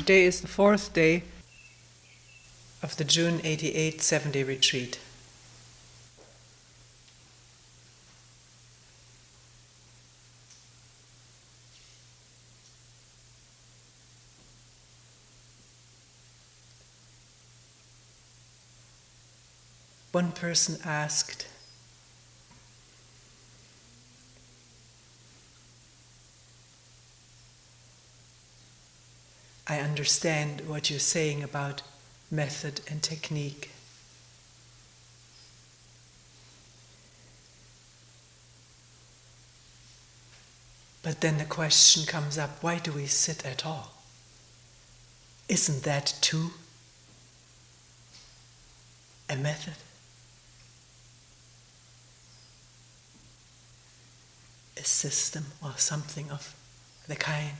Today is the 4th day of the June 88-70 retreat. One person asked, I understand what you're saying about method and technique. But then the question comes up, why do we sit at all? Isn't that too a method? A system or something of the kind?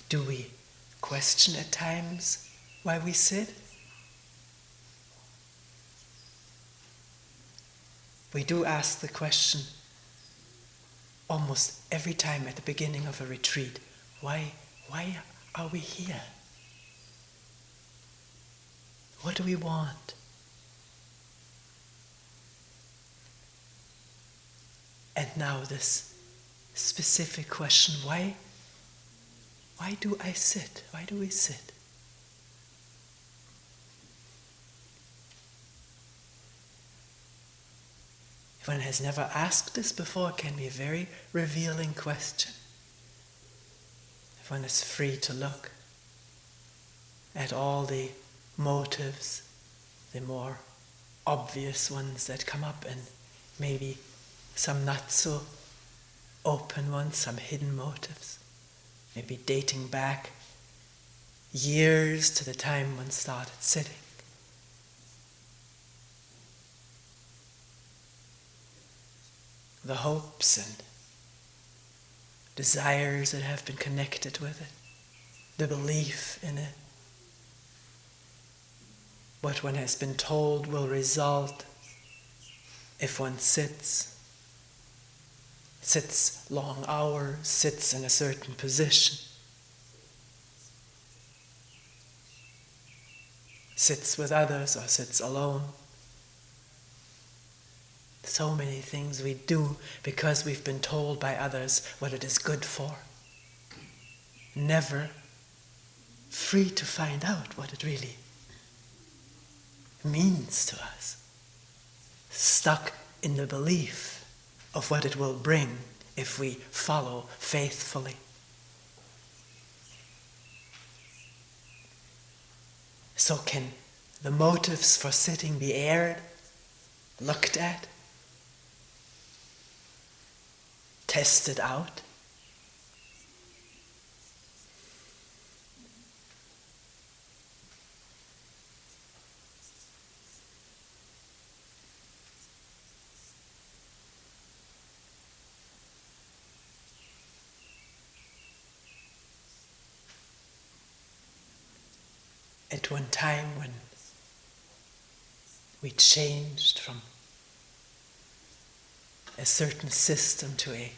Do we question at times why we sit? We do ask the question almost every time at the beginning of a retreat, why are we here? What do we want? And now this specific question, why do I sit? Why do we sit? If one has never asked this before, it can be a very revealing question. If one is free to look at all the motives, the more obvious ones that come up, and maybe some not so open ones, some hidden motives, maybe dating back years to the time one started sitting. The hopes and desires that have been connected with it, the belief in it, what one has been told will result if one sits long hours, sits in a certain position, sits with others or sits alone. So many things we do because we've been told by others what it is good for. Never free to find out what it really means to us. Stuck in the belief of what it will bring if we follow faithfully. So can the motives for sitting be aired, looked at, tested out? At one time when we changed from a certain system to a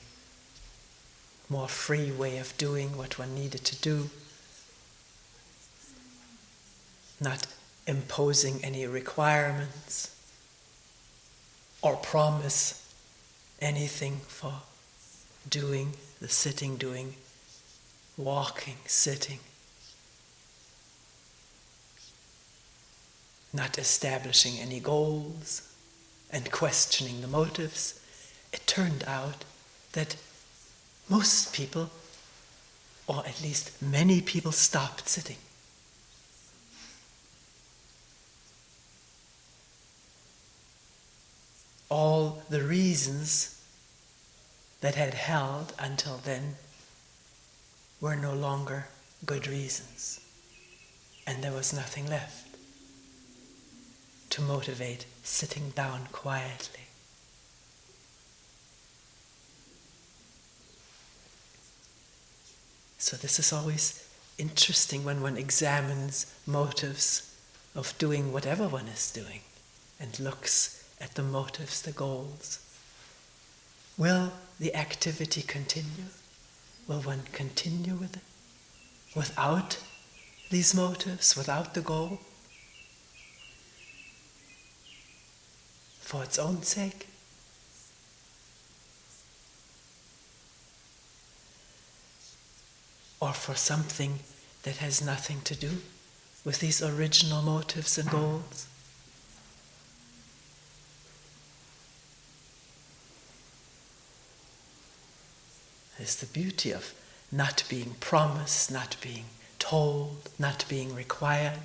more free way of doing what one needed to do, not imposing any requirements or promise anything for doing the sitting, doing, walking, sitting. Not establishing any goals and questioning the motives. It turned out that most people, or at least many people, stopped sitting. All the reasons that had held until then were no longer good reasons, and there was nothing left to motivate sitting down quietly. So this is always interesting when one examines motives of doing whatever one is doing and looks at the motives, the goals. will the activity continue? Will one continue with it without these motives, without the goal? For its own sake? Or for something that has nothing to do with these original motives and goals? It's the beauty of not being promised, not being told, not being required,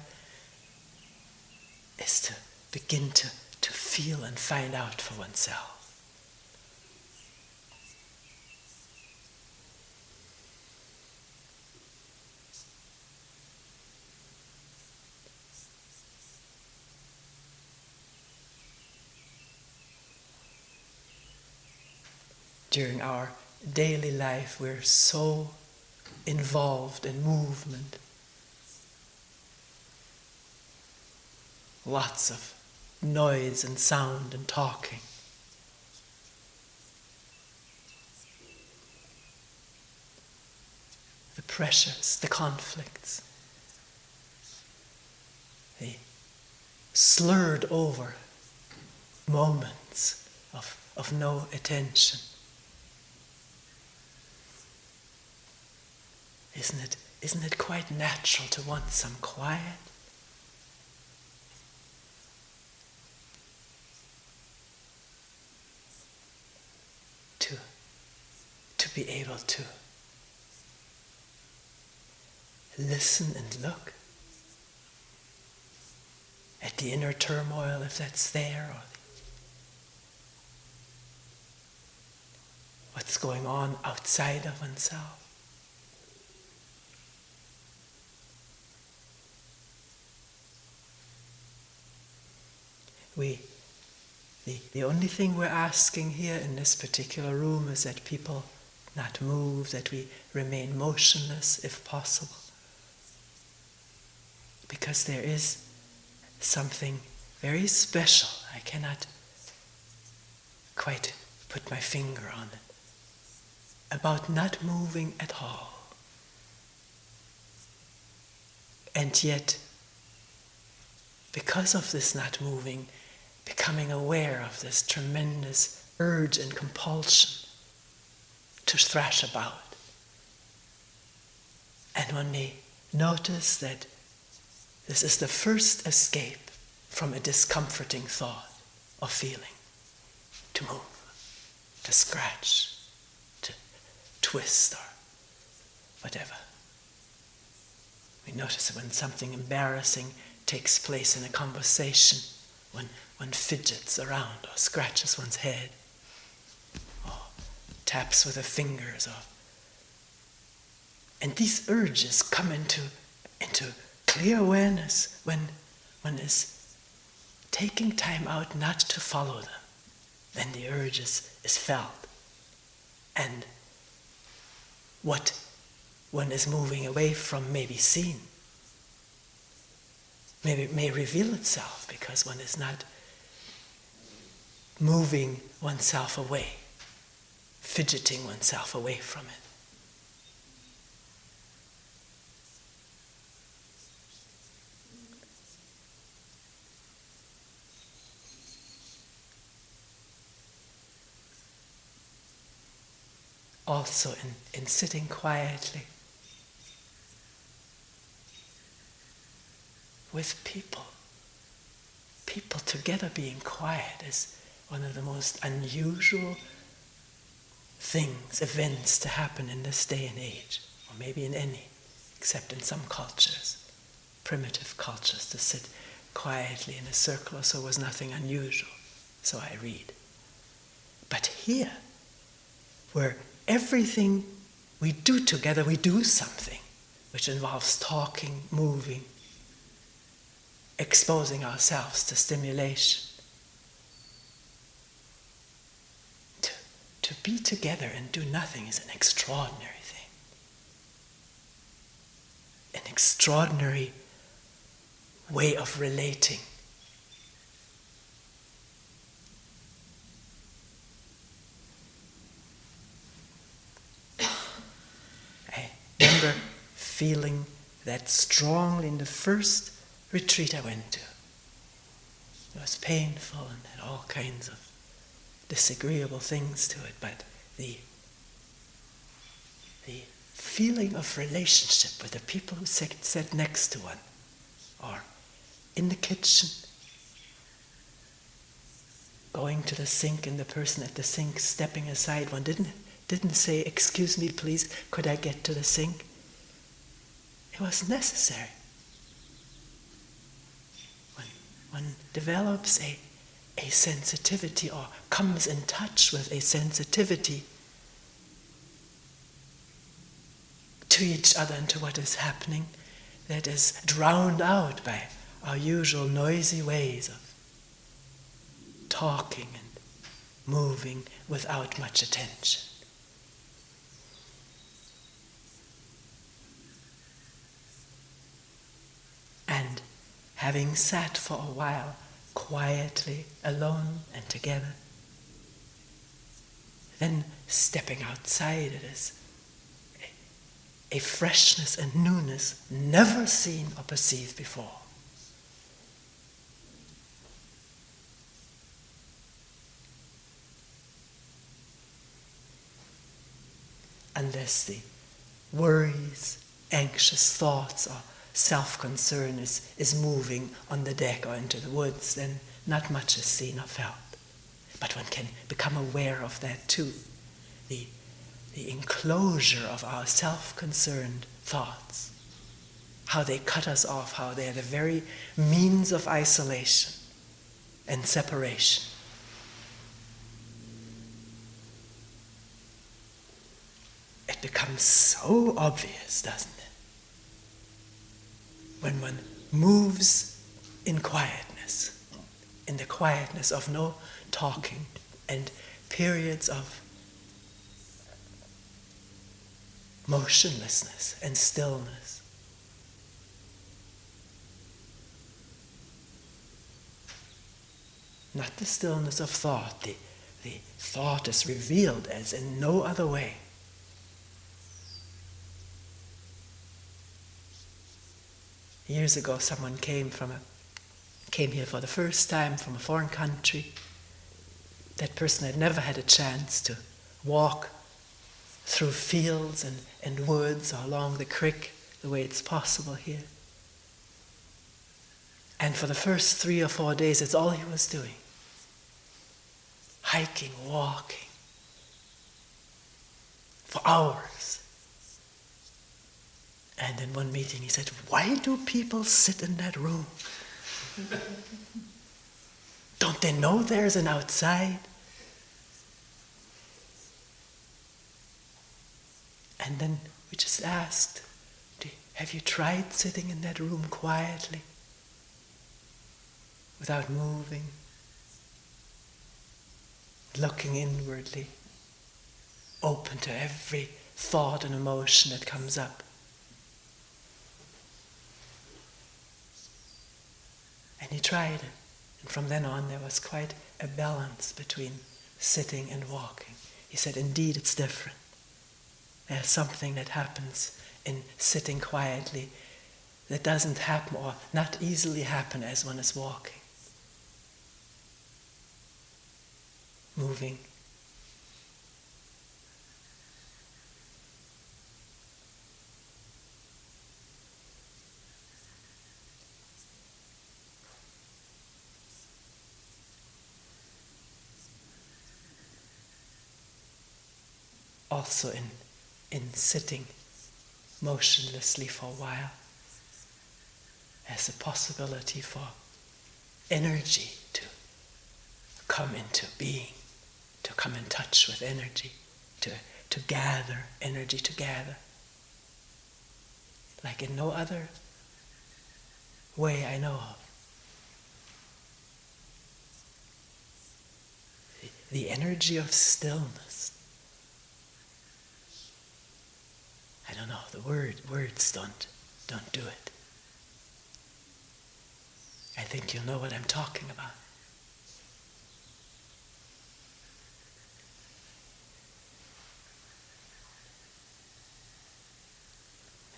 is to begin to feel and find out for oneself. During our daily life, we're so involved in movement. Lots of noise and sound and talking. The pressures, the conflicts, the slurred over moments of no attention. Isn't it quite natural to want some quiet? To be able to listen and look at the inner turmoil, if that's there, or what's going on outside of oneself. The only thing we're asking here in this particular room is that people not move, that we remain motionless if possible. Because there is something very special, I cannot quite put my finger on it, about not moving at all. And yet, because of this not moving, becoming aware of this tremendous urge and compulsion to thrash about. And one may notice that this is the first escape from a discomforting thought or feeling. To move, to scratch, to twist or whatever. We notice when something embarrassing takes place in a conversation, when one fidgets around or scratches one's head or taps with the fingers, and these urges come into clear awareness when one is taking time out not to follow them. Then the urge is felt, and what one is moving away from may be seen. Maybe it may reveal itself because one is not moving oneself away, fidgeting oneself away from it. Also in sitting quietly with people together being quiet is one of the most unusual things, events to happen in this day and age, or maybe in any, except in some cultures, primitive cultures, to sit quietly in a circle or so was nothing unusual, so I read. But here, where everything we do together, we do something which involves talking, moving, exposing ourselves to stimulation. To be together and do nothing is an extraordinary thing. An extraordinary way of relating. remember feeling that strongly in the first retreat I went to. It was painful and had all kinds of disagreeable things to it, but the feeling of relationship with the people who sat next to one, or in the kitchen, going to the sink and the person at the sink stepping aside, one didn't say, "Excuse me, please, could I get to the sink?" It was necessary. When one develops a sensitivity or comes in touch with a sensitivity to each other and to what is happening, that is drowned out by our usual noisy ways of talking and moving without much attention. And having sat for a while quietly, alone and together, then stepping outside, it is a freshness and newness never seen or perceived before. Unless the worries, anxious thoughts, or self-concern is moving on the deck or into the woods, then not much is seen or felt. But one can become aware of that too. The enclosure of our self-concerned thoughts, how they cut us off, how they are the very means of isolation and separation. It becomes so obvious, doesn't it? When one moves in quietness, in the quietness of no talking and periods of motionlessness and stillness. Not the stillness of thought. The thought is revealed as in no other way. Years ago, someone came here for the first time from a foreign country. That person had never had a chance to walk through fields and woods or along the creek the way it's possible here. And for the first 3 or 4 days, it's all he was doing. Hiking, walking, for hours. And in one meeting he said, "Why do people sit in that room? Don't they know there's an outside?" And then we just asked, "Have you tried sitting in that room quietly, without moving, looking inwardly, open to every thought and emotion that comes up?" And he tried it. And from then on there was quite a balance between sitting and walking. He said, "Indeed, it's different. There's something that happens in sitting quietly that doesn't happen or not easily happen as one is walking, moving." Also in sitting motionlessly for a while, as a possibility for energy to come into being, to come in touch with energy, to gather energy together, like in no other way I know of. The energy of stillness. I don't know, the words don't do it. I think you'll know what I'm talking about.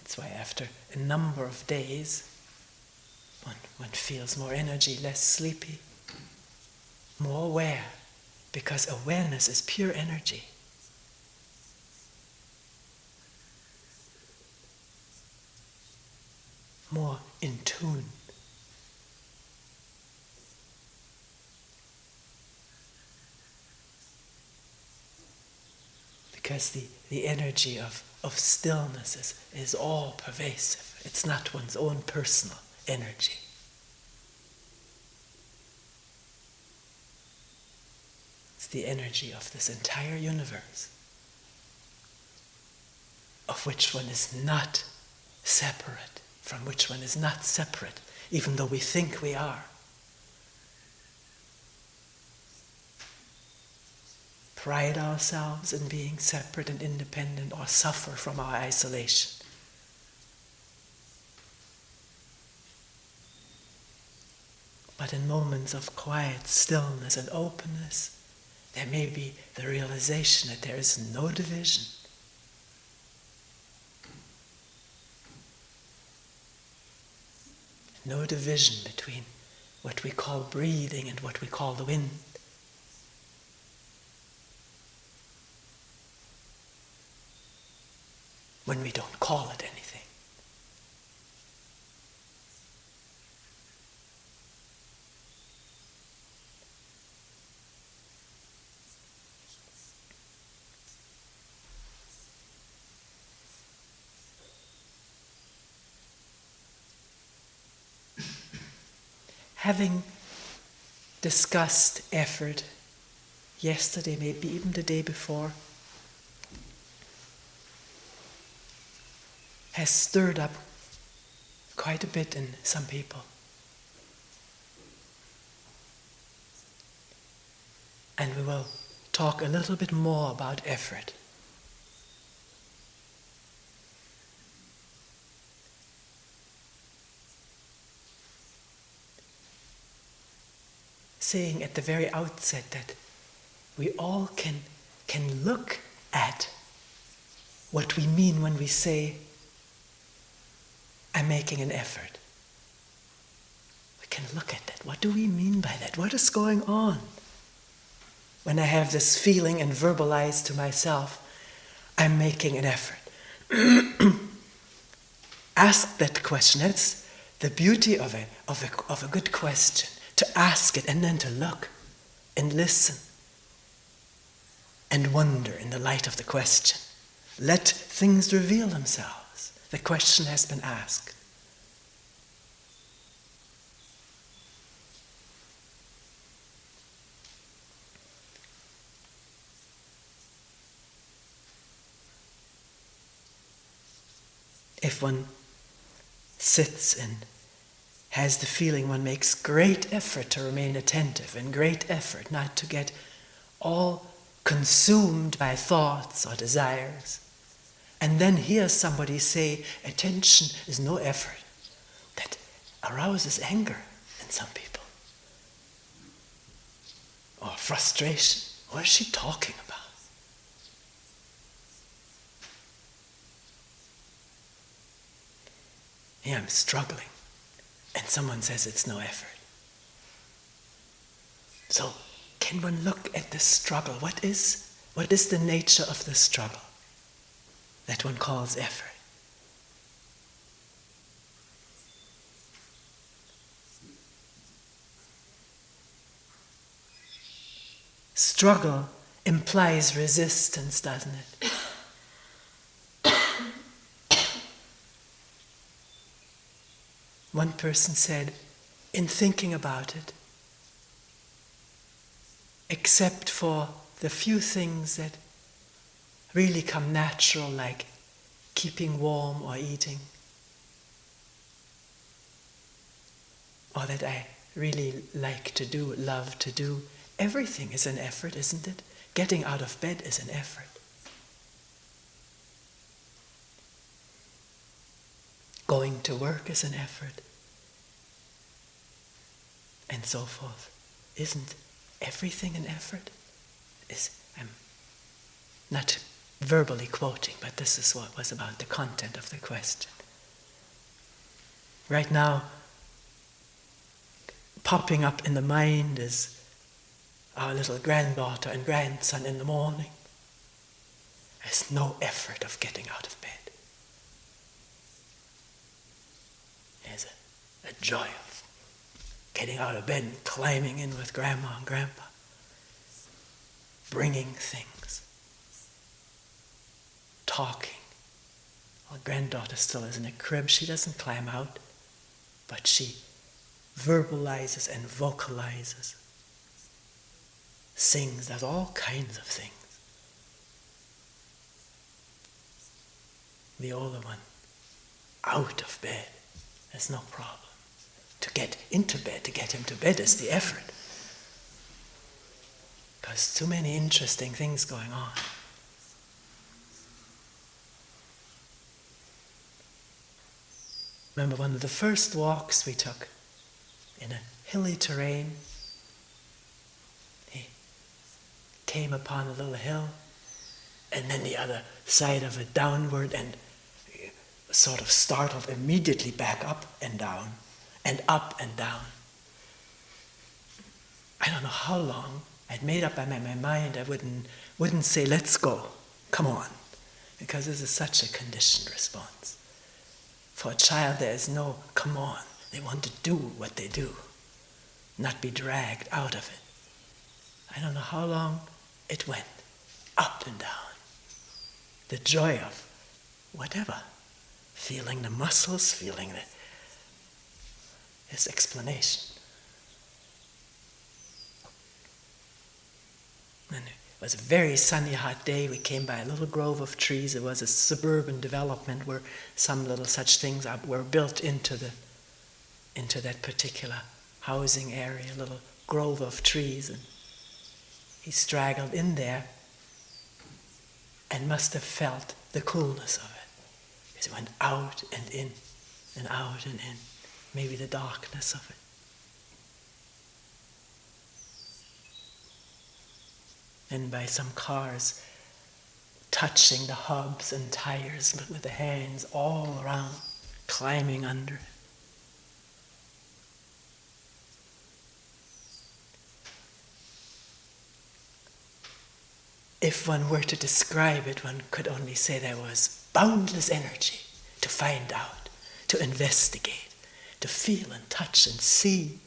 That's why after a number of days, one feels more energy, less sleepy, more aware, because awareness is pure energy. More in tune. Because the energy of stillness is all pervasive. It's not one's own personal energy. It's the energy of this entire universe, of which one is not separate, from which one is not separate, even though we think we are. Pride ourselves in being separate and independent, or suffer from our isolation. But in moments of quiet stillness and openness, there may be the realization that there is no division. No division between what we call breathing and what we call the wind. When we don't call it anything. Having discussed effort yesterday, maybe even the day before, has stirred up quite a bit in some people. And we will talk a little bit more about effort. Saying at the very outset that we all can look at what we mean when we say, I'm making an effort. We can look at that. What do we mean by that? What is going on? When I have this feeling and verbalize to myself, I'm making an effort. Ask that question. That's the beauty of a good question. To ask it and then to look and listen and wonder in the light of the question. Let things reveal themselves. The question has been asked. If one sits and has the feeling one makes great effort to remain attentive and great effort not to get all consumed by thoughts or desires, and then hear somebody say, attention is no effort, that arouses anger in some people. Or frustration. What is she talking about? Yeah, I'm struggling. And someone says it's no effort. So, can one look at the struggle? What is the nature of the struggle that one calls effort? Struggle implies resistance, doesn't it? One person said, in thinking about it, except for the few things that really come natural, like keeping warm or eating, or that I really like to do, love to do, everything is an effort, isn't it? Getting out of bed is an effort. Going to work is an effort. And so forth. Isn't everything an effort? I'm not verbally quoting, but this is what was about the content of the question. Right now, popping up in the mind is our little granddaughter and grandson in the morning. There's no effort of getting out of bed. There's a joy of getting out of bed and climbing in with grandma and grandpa, bringing things, talking. Our granddaughter still is in a crib. She doesn't climb out, but she verbalizes and vocalizes, sings, does all kinds of things. The older one, out of bed, there's no problem. To get into bed, to get him to bed is the effort. Because too many interesting things going on. Remember one of the first walks we took in a hilly terrain. He came upon a little hill, and then the other side of it downward, and sort of startled immediately back up and down, and up and down. I don't know how long. I'd made up my mind I wouldn't say, let's go, come on, because this is such a conditioned response. For a child there is no come on. They want to do what they do, not be dragged out of it. I don't know how long it went, up and down. The joy of whatever, feeling the muscles, feeling this explanation. And it was a very sunny, hot day. We came by a little grove of trees. It was a suburban development where some little such things were built into that particular housing area, a little grove of trees. And he straggled in there and must have felt the coolness of it. As it went out and in, and out and in. Maybe the darkness of it. And by some cars touching the hubs and tires, but with the hands all around, climbing under it. If one were to describe it, one could only say there was boundless energy to find out, to investigate, to feel and touch and see,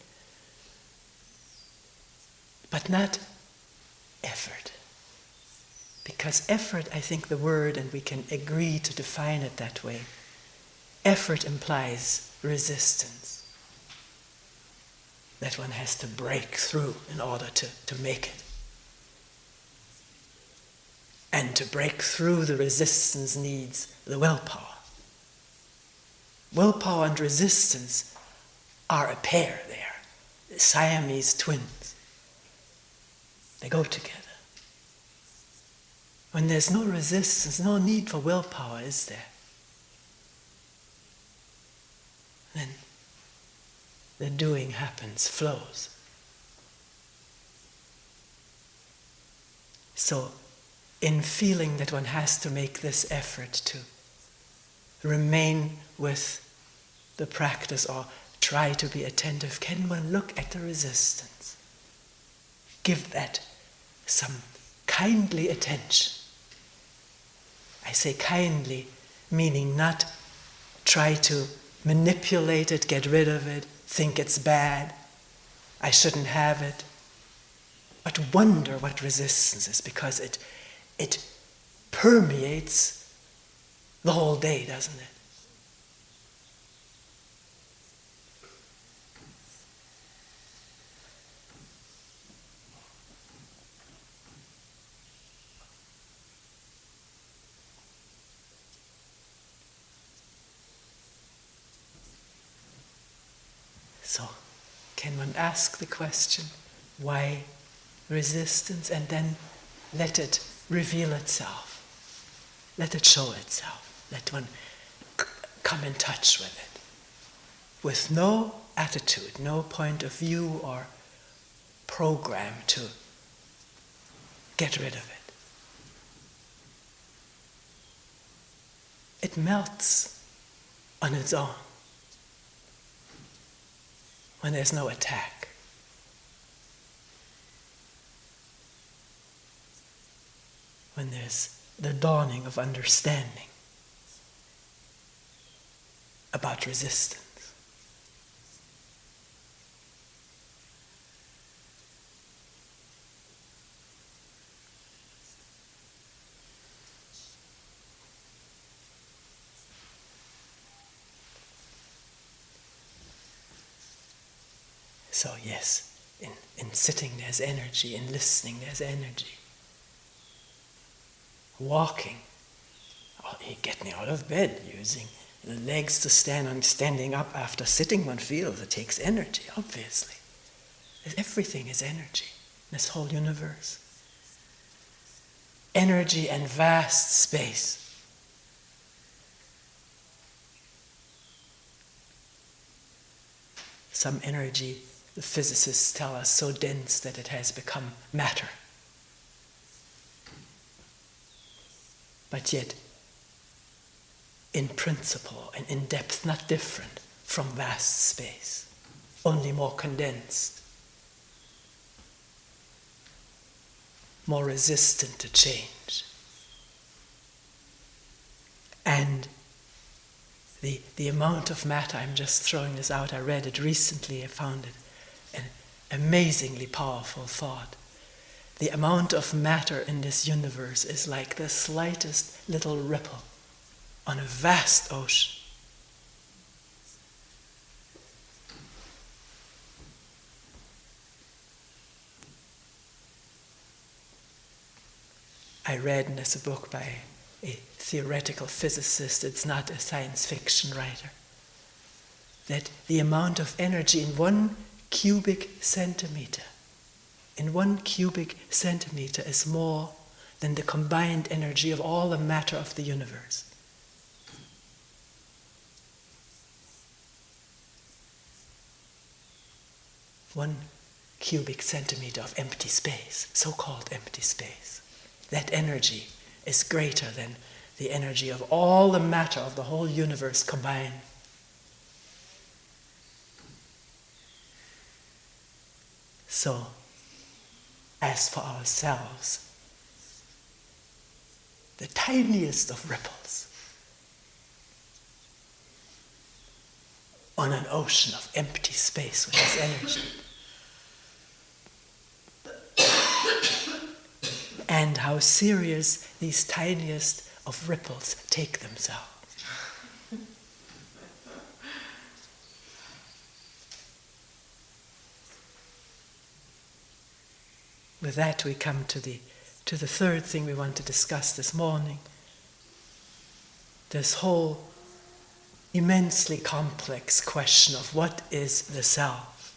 but not effort. Because effort, I think the word, and we can agree to define it that way, effort implies resistance. That one has to break through in order to make it. And to break through the resistance needs the willpower. Willpower and resistance are a pair there, the Siamese twins. They go together. When there's no resistance, no need for willpower, is there? Then the doing happens, flows. So, in feeling that one has to make this effort to remain with the practice or try to be attentive, can one look at the resistance? Give that some kindly attention. I say kindly, meaning not try to manipulate it, get rid of it, think it's bad, I shouldn't have it, but wonder what resistance is, because it permeates the whole day, doesn't it? So, can one ask the question, why resistance, and then let it reveal itself. Let it show itself. Let one come in touch with it. With no attitude, no point of view or program to get rid of it. it melts on its own when there's no attack. When there's the dawning of understanding about resistance. So yes, in sitting there's energy, in listening there's energy. Walking, getting out of bed, using the legs to stand on, standing up after sitting, one feels it takes energy, obviously. Everything is energy, this whole universe. Energy and vast space. Some energy, the physicists tell us, so dense that it has become matter. But yet, in principle and in depth, not different from vast space, only more condensed, more resistant to change. And the amount of matter, I'm just throwing this out, I read it recently, I found it an amazingly powerful thought. The amount of matter in this universe is like the slightest little ripple on a vast ocean. I read, and there's a book by a theoretical physicist, it's not a science fiction writer, that the amount of energy in 1 cubic centimeter is more than the combined energy of all the matter of the universe. One cubic centimeter of empty space, so-called empty space. That energy is greater than the energy of all the matter of the whole universe combined. So, as for ourselves, the tiniest of ripples on an ocean of empty space with this energy. And how serious these tiniest of ripples take themselves. With that, we come to the third thing we want to discuss this morning. This whole immensely complex question of what is the self?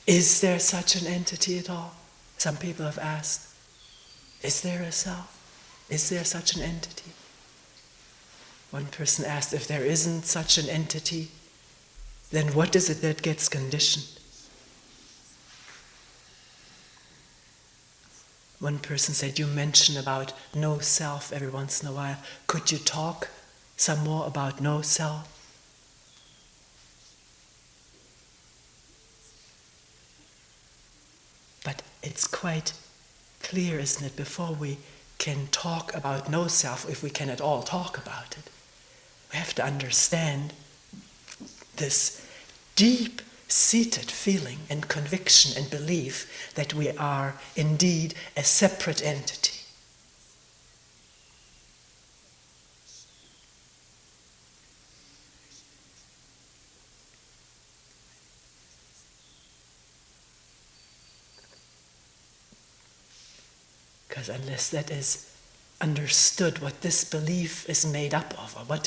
Is there such an entity at all? Some people have asked, is there a self? Is there such an entity? One person asked, if there isn't such an entity, then what is it that gets conditioned? One person said, you mention about no self every once in a while. Could you talk some more about no self? But it's quite clear, isn't it, before we can talk about no self, if we can at all talk about it, we have to understand this deep-seated feeling and conviction and belief that we are indeed a separate entity. Because unless that is understood, what this belief is made up of, or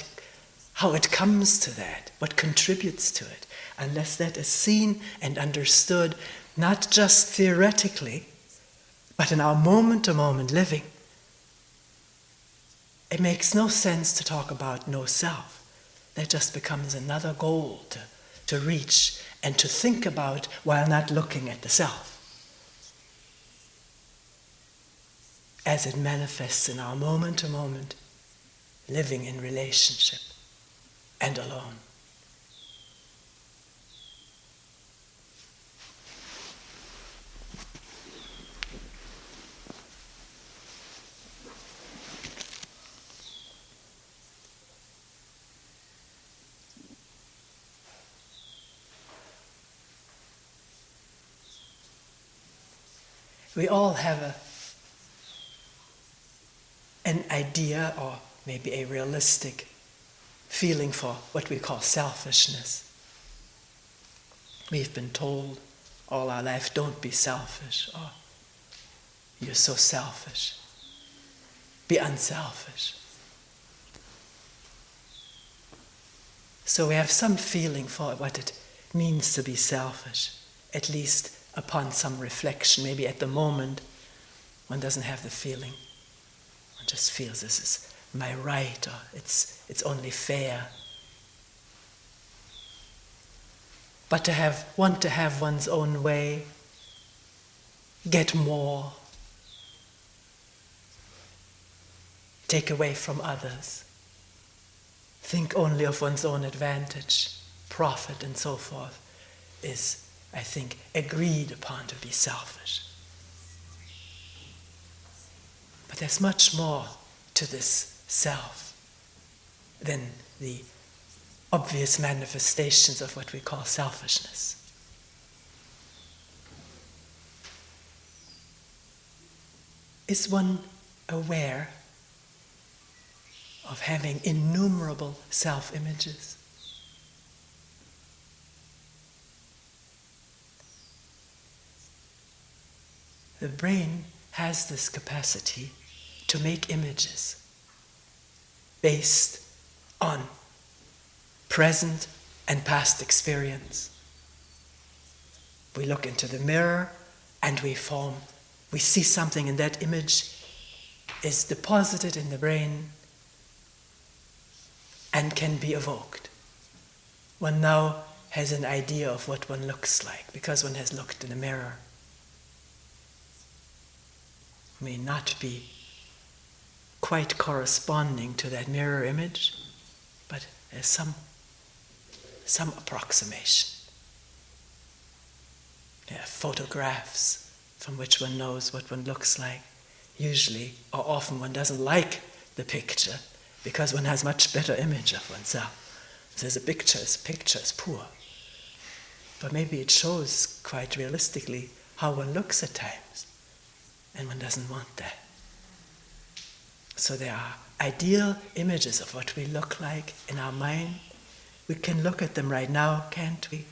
how it comes to that, what contributes to it, unless that is seen and understood, not just theoretically, but in our moment-to-moment living, it makes no sense to talk about no self. That just becomes another goal to reach and to think about while not looking at the self. as it manifests in our moment-to-moment living in relationship and alone. We all have an idea or maybe a realistic feeling for what we call selfishness. We've been told all our life, don't be selfish, or you're so selfish. Be unselfish. So we have some feeling for what it means to be selfish, at least upon some reflection. Maybe at the moment one doesn't have the feeling. One just feels this is my right, or it's only fair. But want to have one's own way, get more, take away from others, think only of one's own advantage, profit and so forth, is, I think, agreed upon to be selfish. But there's much more to this self than the obvious manifestations of what we call selfishness. Is one aware of having innumerable self-images? The brain has this capacity to make images based on present and past experience. We look into the mirror and we see something, and that image is deposited in the brain and can be evoked. One now has an idea of what one looks like because one has looked in the mirror. May not be quite corresponding to that mirror image, but there's some approximation. There are photographs from which one knows what one looks like. Usually, or often, one doesn't like the picture because one has much better image of oneself. Says a picture is poor. But maybe it shows quite realistically how one looks at times. And one doesn't want that. So there are ideal images of what we look like in our mind. We can look at them right now, can't we?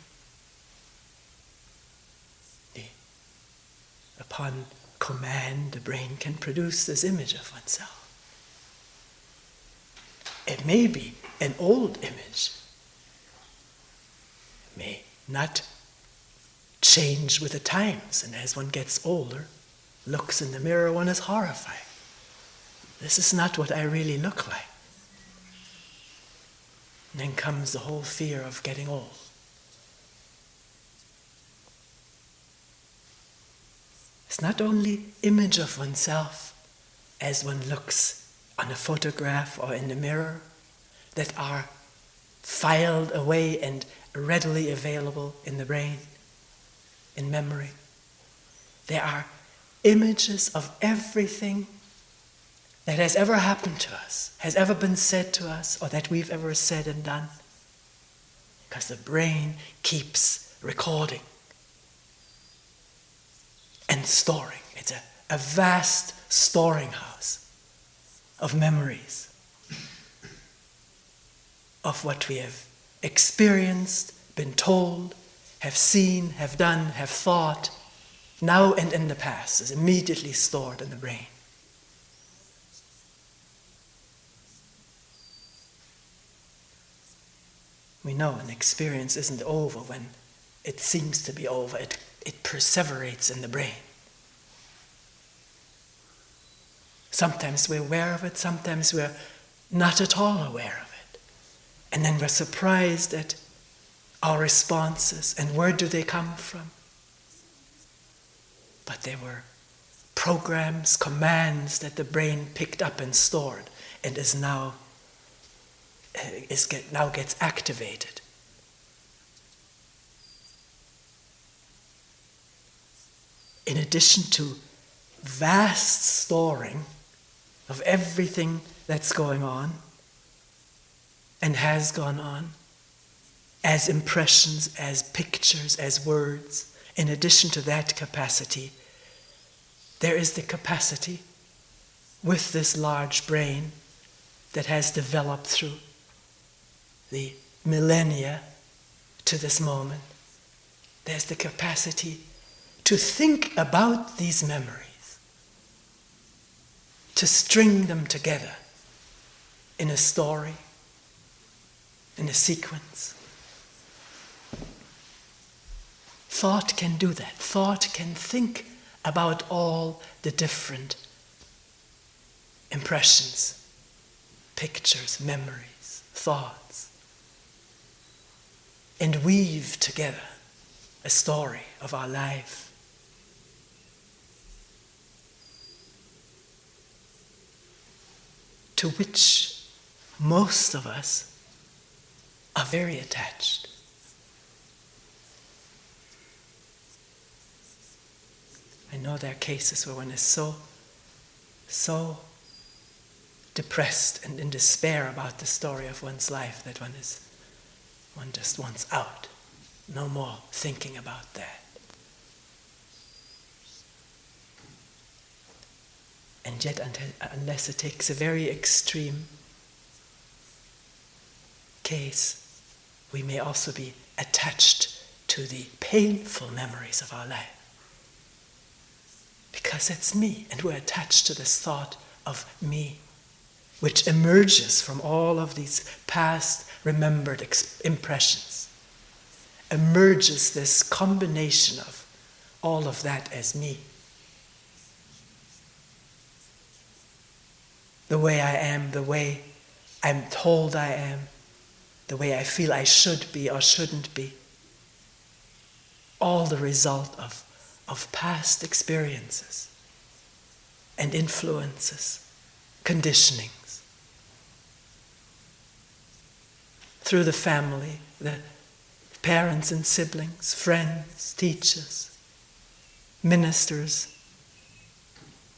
Upon command, the brain can produce this image of oneself. It may be an old image. It may not change with the times, and as one gets older, looks in the mirror, one is horrified. This is not what I really look like. And then comes the whole fear of getting old. It's not only image of oneself as one looks on a photograph or in the mirror that are filed away and readily available in the brain, in memory. There are images of everything that has ever happened to us, has ever been said to us, or that we've ever said and done. Because the brain keeps recording and storing. It's a vast storing house of memories of what we have experienced, been told, have seen, have done, have thought, now and in the past, is immediately stored in the brain. We know an experience isn't over when it seems to be over. It perseverates in the brain. Sometimes we're aware of it, sometimes we're not at all aware of it. And then we're surprised at our responses and where do they come from? But they were programs, commands that the brain picked up and stored and is now gets activated. In addition to vast storing of everything that's going on and has gone on, as impressions, as pictures, as words, in addition to that capacity, there is the capacity with this large brain that has developed through the millennia to this moment. There's the capacity to think about these memories, to string them together in a story, in a sequence. Thought can do that. Thought can think about all the different impressions, pictures, memories, thoughts, and weave together a story of our life. To which most of us are very attached. I know there are cases where one is so depressed and in despair about the story of one's life that one just wants out. No more thinking about that. And yet, unless it takes a very extreme case, we may also be attached to the painful memories of our life. Because it's me, and we're attached to this thought of me, which emerges from all of these past remembered impressions. Emerges this combination of all of that as me. The way I am, the way I'm told I am, the way I feel I should be or shouldn't be. All the result of past experiences and influences, conditionings. Through the family, the parents and siblings, friends, teachers, ministers,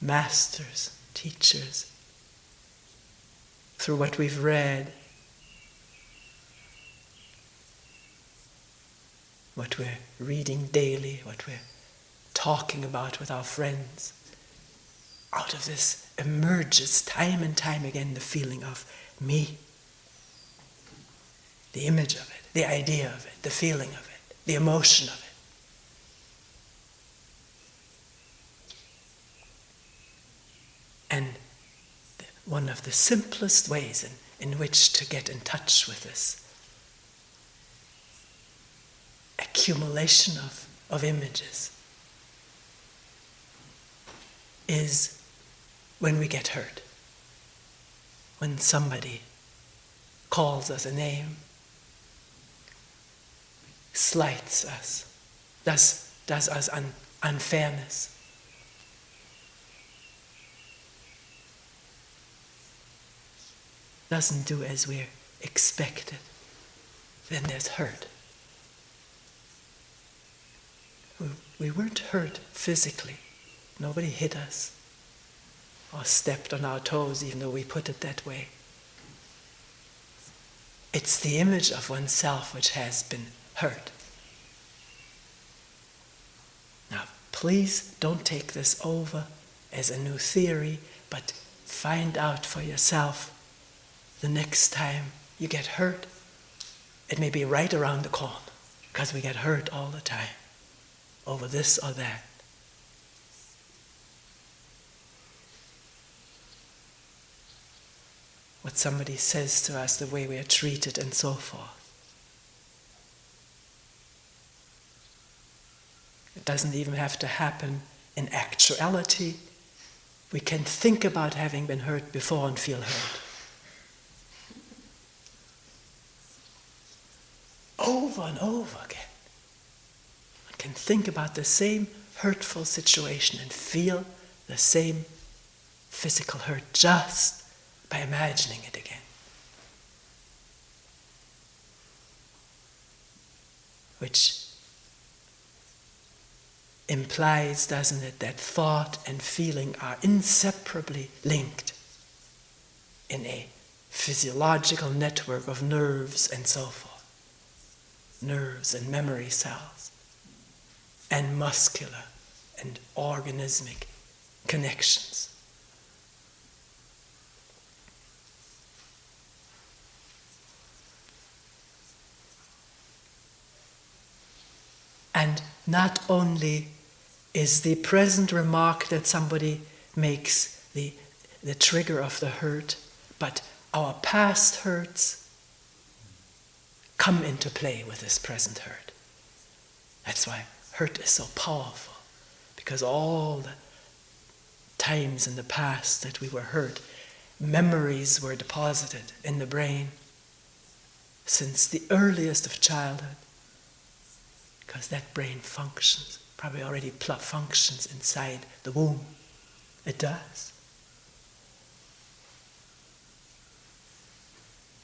masters, teachers, through what we've read, what we're reading daily, what we're talking about with our friends. Out of this emerges time and time again the feeling of me, the image of it, the idea of it, the feeling of it, the emotion of it. And one of the simplest ways in which to get in touch with this accumulation of images is when we get hurt. When somebody calls us a name, slights us, does us unfairness. Doesn't do as we're expected, then there's hurt. We weren't hurt physically. Nobody hit us or stepped on our toes, even though we put it that way. It's the image of oneself which has been hurt. Now, please don't take this over as a new theory, but find out for yourself the next time you get hurt. It may be right around the corner, because we get hurt all the time over this or that. What somebody says to us, the way we are treated, and so forth. It doesn't even have to happen in actuality. We can think about having been hurt before and feel hurt. Over and over again. One can think about the same hurtful situation and feel the same physical hurt just by imagining it again. Which implies, doesn't it, that thought and feeling are inseparably linked in a physiological network of nerves and so forth. Nerves and memory cells, and muscular and organismic connections. And not only is the present remark that somebody makes the trigger of the hurt, but our past hurts come into play with this present hurt. That's why hurt is so powerful, because all the times in the past that we were hurt, memories were deposited in the brain since the earliest of childhood, because that brain functions, probably already functions inside the womb. It does.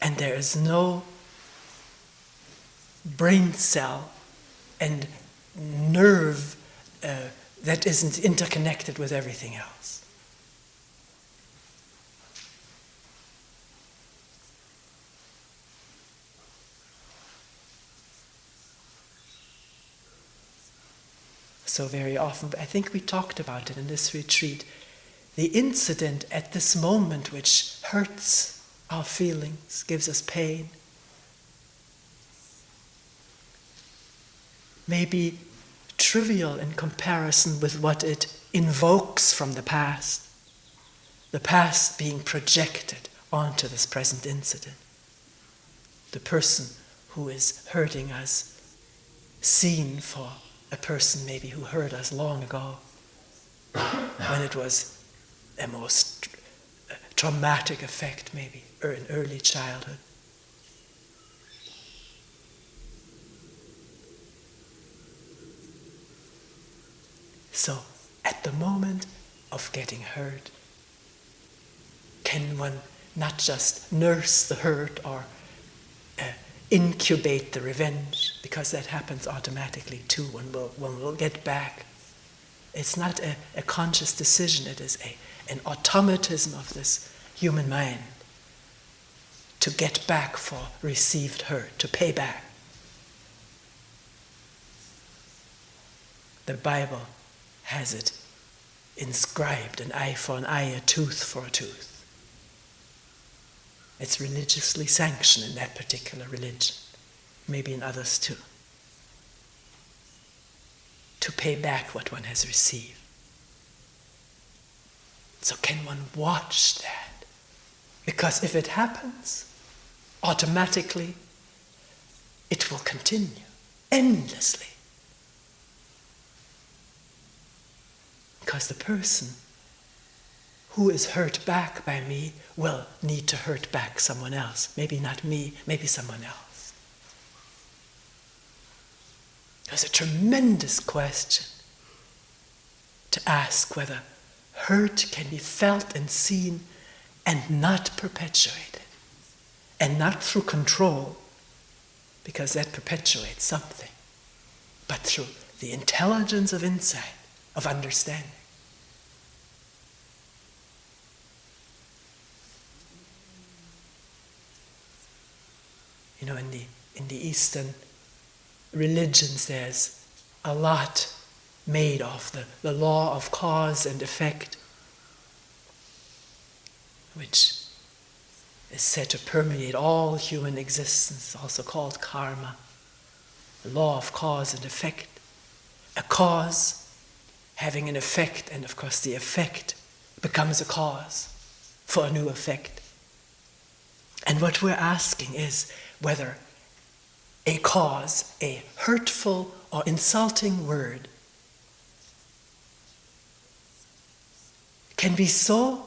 And there is no brain cell and nerve that isn't interconnected with everything else. So very often, I think we talked about it in this retreat, the incident at this moment which hurts our feelings, gives us pain, may be trivial in comparison with what it invokes from the past being projected onto this present incident. The person who is hurting us, seen for a person maybe who hurt us long ago, when it was a most traumatic effect maybe, or in early childhood. So, at the moment of getting hurt, can one not just nurse the hurt or incubate the revenge, because that happens automatically too. One will get back. It's not a conscious decision, it is an automatism of this human mind to get back for received hurt, to pay back. The Bible has it inscribed, an eye for an eye, a tooth for a tooth. It's religiously sanctioned in that particular religion, maybe in others too, to pay back what one has received. So can one watch that? Because if it happens, automatically it will continue endlessly. Because the person who is hurt back by me will need to hurt back someone else. Maybe not me, maybe someone else. There's a tremendous question to ask whether hurt can be felt and seen and not perpetuated. And not through control, because that perpetuates something, but through the intelligence of insight, of understanding. You know, in the Eastern religions, there's a lot made of the law of cause and effect, which is said to permeate all human existence, also called karma. The law of cause and effect. A cause having an effect, and of course the effect becomes a cause for a new effect. And what we're asking is whether a cause, a hurtful or insulting word, can be so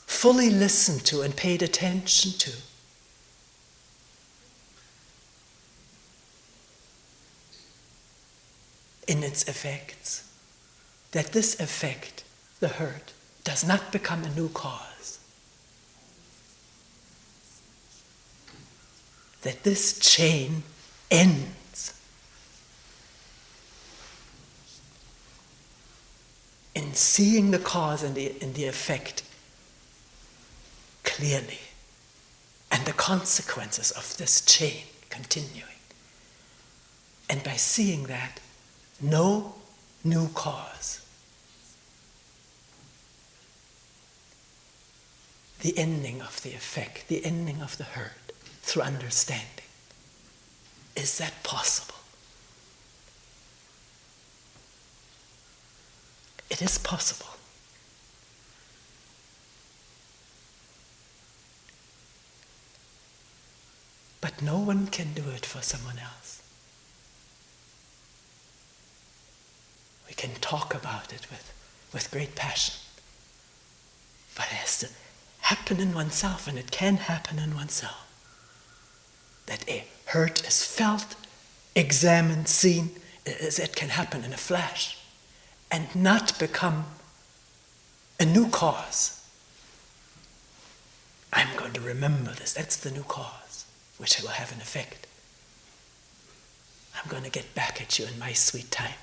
fully listened to and paid attention to in its effects, that this effect, the hurt, does not become a new cause. That this chain ends in seeing the cause and the effect clearly, and the consequences of this chain continuing. And by seeing that, no new cause. The ending of the effect, the ending of the hurt through understanding. Is that possible? It is possible. But no one can do it for someone else. We can talk about it with great passion. But it has to happen in oneself, and it can happen in oneself. That a hurt is felt, examined, seen, it can happen in a flash, and not become a new cause. I'm going to remember this, that's the new cause, which will have an effect. I'm going to get back at you in my sweet time.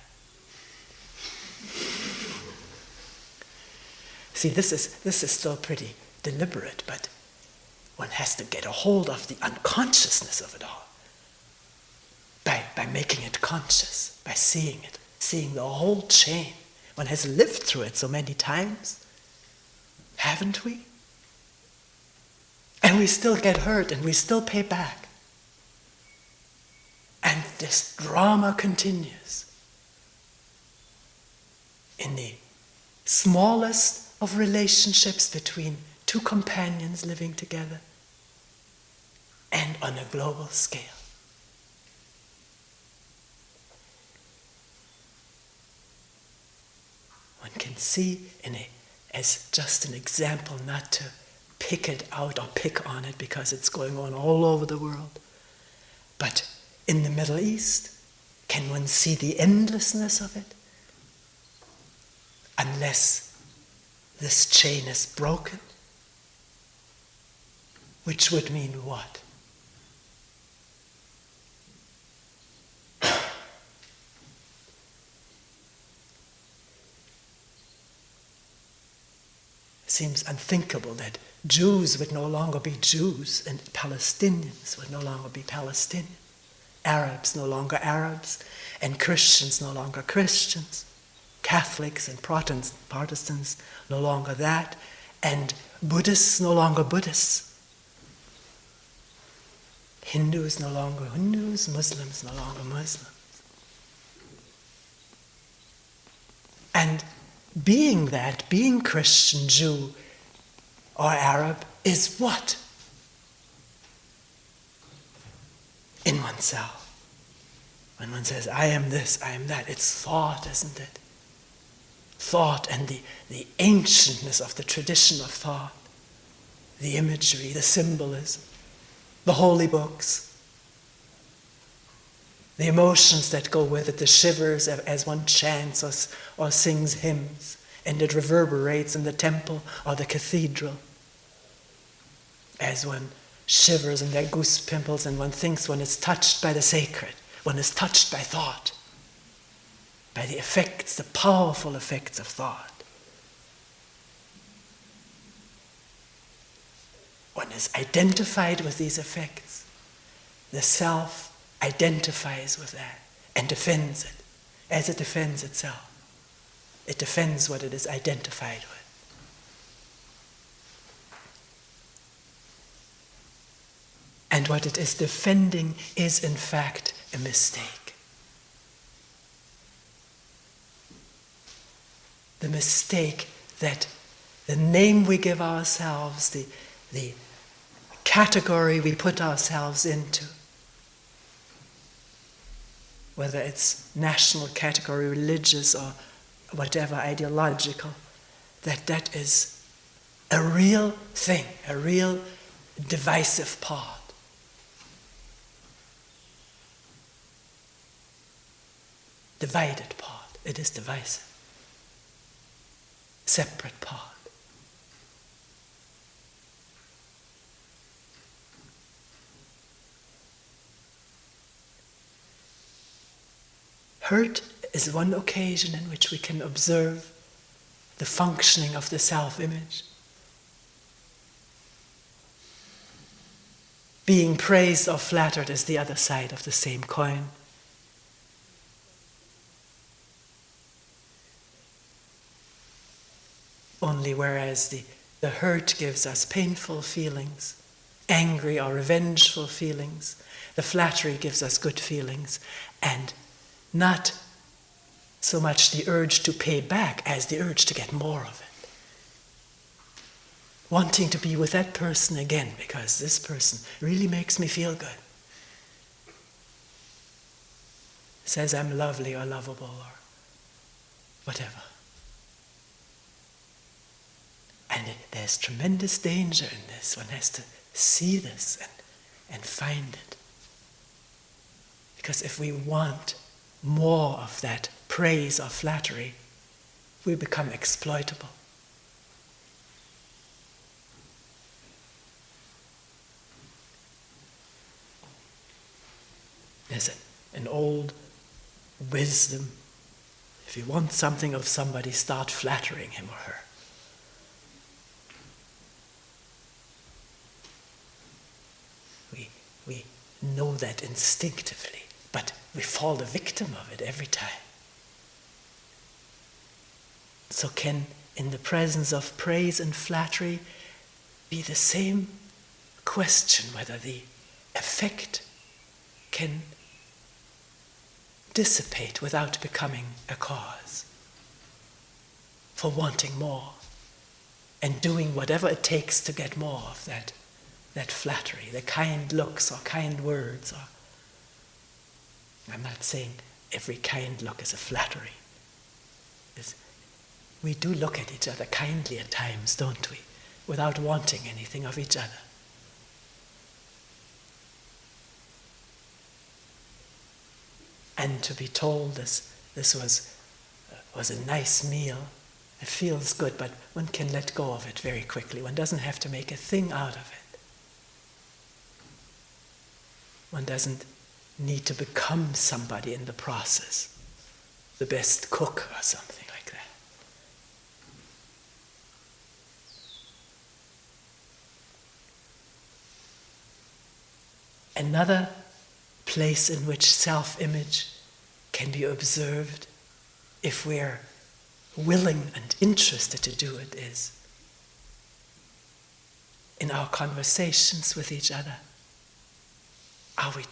See, this is still pretty deliberate, but one has to get a hold of the unconsciousness of it all by making it conscious, by seeing it, seeing the whole chain. One has lived through it so many times, haven't we? And we still get hurt, and we still pay back. And this drama continues in the smallest of relationships between two companions living together, and on a global scale. One can see as just an example, not to pick it out or pick on it because it's going on all over the world. But in the Middle East, can one see the endlessness of it? Unless this chain is broken, which would mean what? It seems unthinkable that Jews would no longer be Jews, and Palestinians would no longer be Palestinians, Arabs no longer Arabs, and Christians no longer Christians, Catholics and Protestants no longer that, and Buddhists no longer Buddhists, Hindus no longer Hindus, Muslims no longer Muslims. And being Christian, Jew, or Arab is what? In oneself. When one says, I am this, I am that, it's thought, isn't it? Thought and the ancientness of the tradition of thought, the imagery, the symbolism, the holy books, the emotions that go with it, the shivers as one chants or sings hymns, and it reverberates in the temple or the cathedral. As one shivers and there are goose pimples and one thinks one is touched by the sacred, one is touched by thought, by the effects, the powerful effects of thought. One is identified with these effects. The self identifies with that and defends it as it defends itself. It defends what it is identified with. And what it is defending is in fact a mistake. The mistake that the name we give ourselves, the category we put ourselves into, whether it's national category, religious, or whatever, ideological, that is a real thing, a real divisive part. Divided part. It is divisive. separate part. Hurt is one occasion in which we can observe the functioning of the self-image. Being praised or flattered is the other side of the same coin. Only whereas the hurt gives us painful feelings, angry or revengeful feelings, the flattery gives us good feelings, and not so much the urge to pay back as the urge to get more of it. Wanting to be with that person again because this person really makes me feel good. Says I'm lovely or lovable or whatever. And there's tremendous danger in this. One has to see this and find it. Because if we want more of that praise or flattery, we become exploitable. There's an old wisdom. If you want something of somebody, start flattering him or her. We know that instinctively, but we fall the victim of it every time. So can, in the presence of praise and flattery, be the same question whether the effect can dissipate without becoming a cause for wanting more and doing whatever it takes to get more of that flattery, the kind looks or kind words. Or I'm not saying every kind look is a flattery. We do look at each other kindly at times, don't we? Without wanting anything of each other. And to be told this was a nice meal, it feels good, but one can let go of it very quickly. One doesn't have to make a thing out of it. One doesn't need to become somebody in the process, the best cook or something like that. Another place in which self-image can be observed, if we're willing and interested to do it, is in our conversations with each other. Are we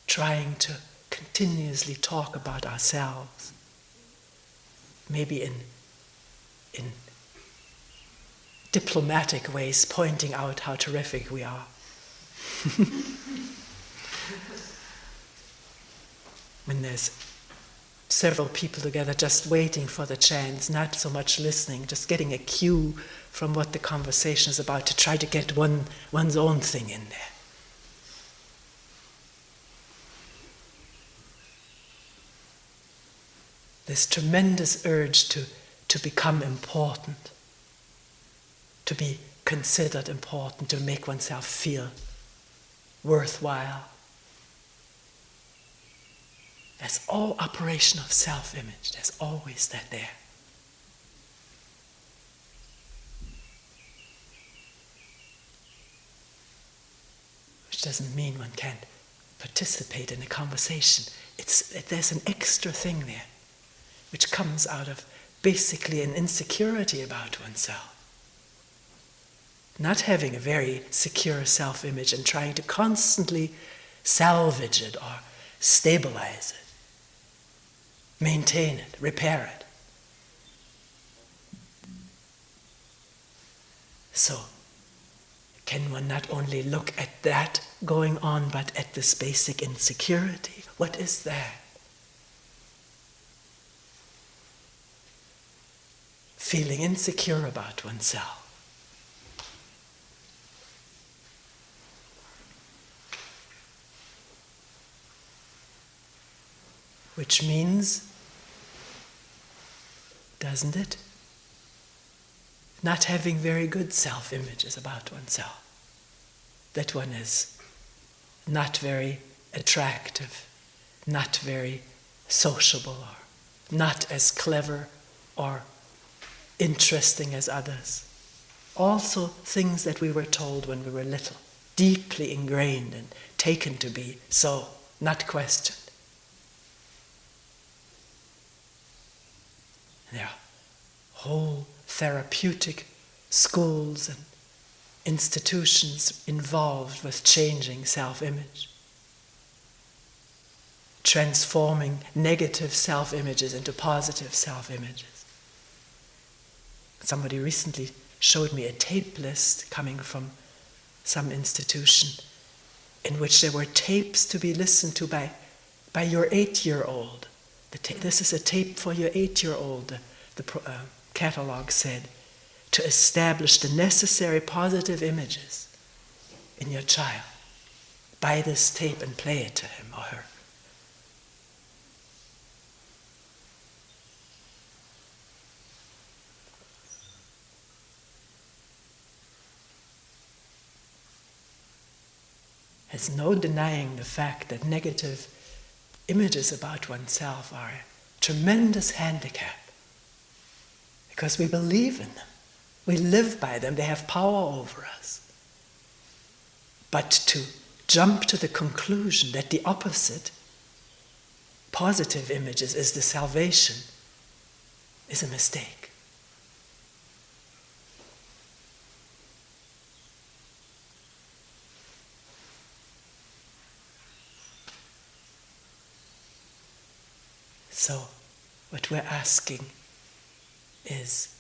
trying to continuously talk about ourselves? Maybe in diplomatic ways, pointing out how terrific we are. When there's several people together just waiting for the chance, not so much listening, just getting a cue from what the conversation is about to try to get one's own thing in there. This tremendous urge to become important, to be considered important, to make oneself feel worthwhile. That's all operation of self-image. There's always that there. Which doesn't mean one can't participate in a conversation. There's an extra thing there, which comes out of basically an insecurity about oneself. Not having a very secure self-image and trying to constantly salvage it or stabilize it, maintain it, repair it. So, can one not only look at that going on, but at this basic insecurity? What is that? Feeling insecure about oneself. Which means, doesn't it, not having very good self-images about oneself. That one is not very attractive, not very sociable, or not as clever or interesting as others. Also things that we were told when we were little, deeply ingrained and taken to be so, not questioned. There are whole therapeutic schools and institutions involved with changing self-image, transforming negative self-images into positive self-images. Somebody recently showed me a tape list coming from some institution in which there were tapes to be listened to by your 8-year-old. This is a tape for your 8-year-old, the catalog said, to establish the necessary positive images in your child. Buy this tape and play it to him or her. There's no denying the fact that negative images about oneself are a tremendous handicap because we believe in them. We live by them. They have power over us. But to jump to the conclusion that the opposite, positive images, is the salvation, is a mistake. So, what we're asking is,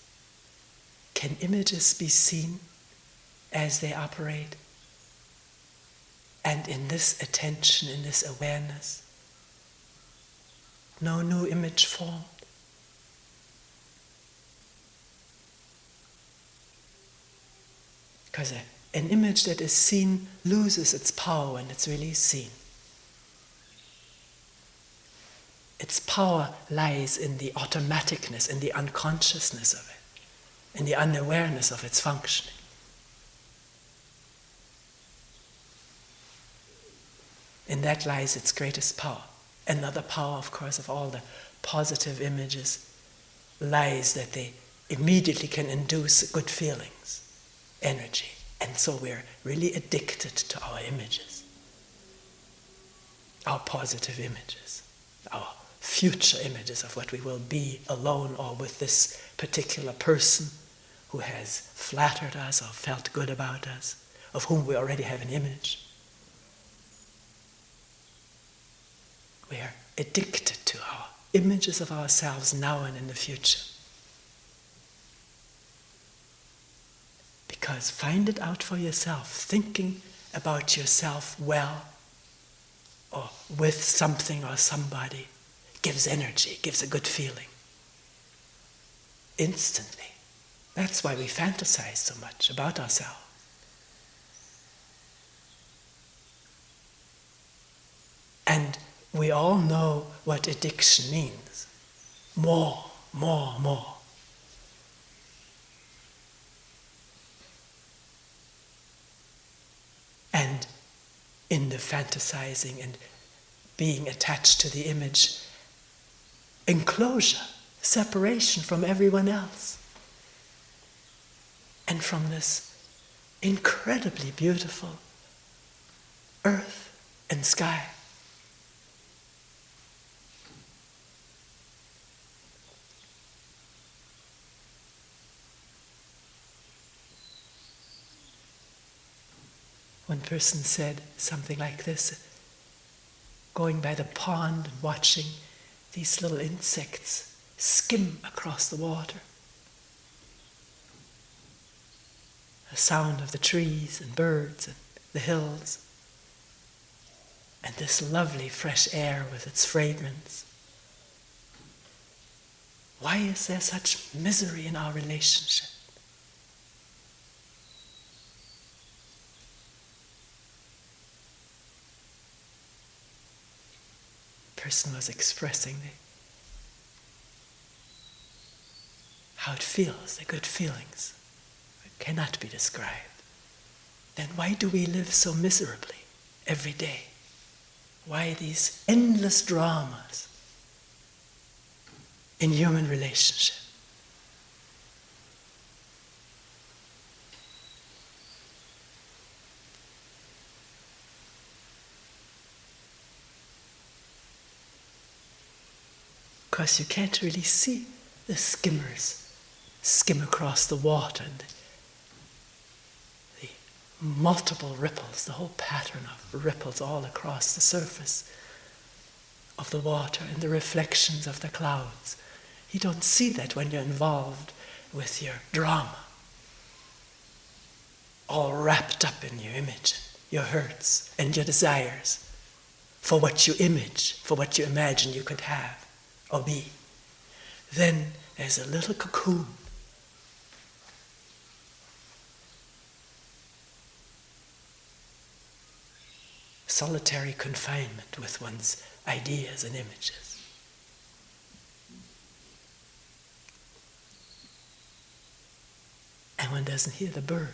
can images be seen as they operate? And in this attention, in this awareness, no new image formed? Because an image that is seen loses its power when it's really seen. Its power lies in the automaticness, in the unconsciousness of it, in the unawareness of its functioning. In that lies its greatest power. Another power, of course, of all the positive images lies that they immediately can induce good feelings, energy. And so we're really addicted to our images, our positive images, our future images of what we will be alone or with this particular person who has flattered us or felt good about us, of whom we already have an image. We are addicted to our images of ourselves now and in the future. Because find it out for yourself, thinking about yourself well or with something or somebody gives energy, gives a good feeling. Instantly. That's why we fantasize so much about ourselves. And we all know what addiction means. More, more, more. And in the fantasizing and being attached to the image, enclosure, separation from everyone else. And from this incredibly beautiful earth and sky. One person said something like this, going by the pond and watching these little insects skim across the water. The sound of the trees and birds and the hills, and this lovely fresh air with its fragrance. Why is there such misery in our relationship? The person was expressing how it feels, the good feelings cannot be described, then why do we live so miserably every day? Why these endless dramas in human relationship? Because you can't really see the skimmers skim across the water and the multiple ripples, the whole pattern of ripples all across the surface of the water and the reflections of the clouds. You don't see that when you're involved with your drama, all wrapped up in your image, your hurts and your desires for what you image, for what you imagine you could have or be. Then there's a little cocoon. Solitary confinement with one's ideas and images. And one doesn't hear the bird.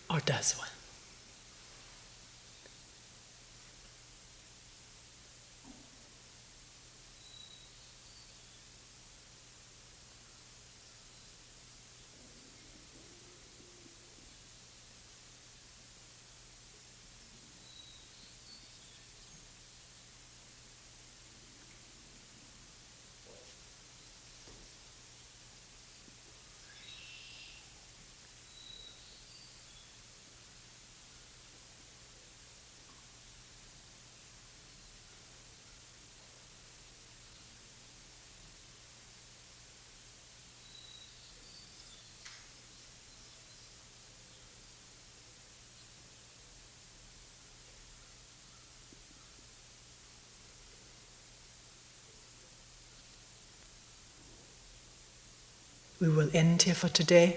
Or does one? We will end here for today.